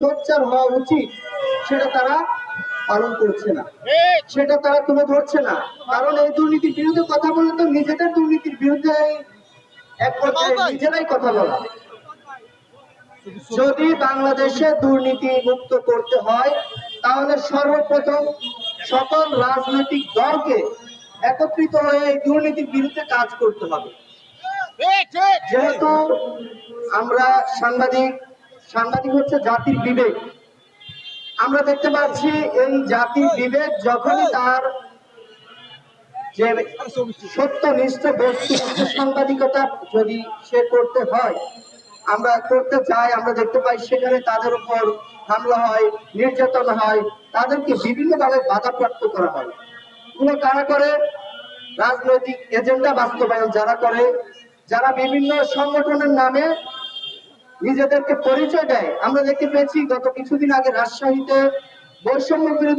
সোচ্চার হওয়া উচিত সেটা তারা পালন করছে না, সেটা তারা তুলে ধরছে না। কারণ এই দুর্নীতির বিরুদ্ধে কথা বলে তো নিজেদের দুর্নীতির বিরুদ্ধে এক পর্যায়ে নিজেরাই কথা বলা। যদি বাংলাদেশে দুর্নীতি মুক্ত করতে হয় তাহলে সর্বপ্রথম সকল রাজনৈতিক দলকে একত্রিত হয়ে এই দুর্নীতির বিরুদ্ধে কাজ করতে হবে। যেহেতু আমরা সাংবাদিক, সাংবাদিক হচ্ছে জাতির বিবেক। আমরা দেখতে পাচ্ছি এই জাতির বিবেক যখনই তার যে সত্যনিষ্ঠ বস্তুনিষ্ঠ সাংবাদিকতা যদি সে করতে হয়, আমরা করতে চাই, আমরা দেখতে পাই সেখানে তাদের উপর হামলা হয়, নির্যাতন হয়, তাদেরকে বিভিন্নভাবে বাধাপ্রাপ্ত করা হয়। এগুলো কারা করে? রাজনৈতিক এজেন্ডা বাস্তবায়ন যারা করে, যারা বিভিন্ন সংগঠনের নামে নিজেদেরকে পরিচয় দেয়। আমরা দেখতে পেয়েছি গত কিছুদিন আগে রাজশাহীতে বৈষম্য বিরোধী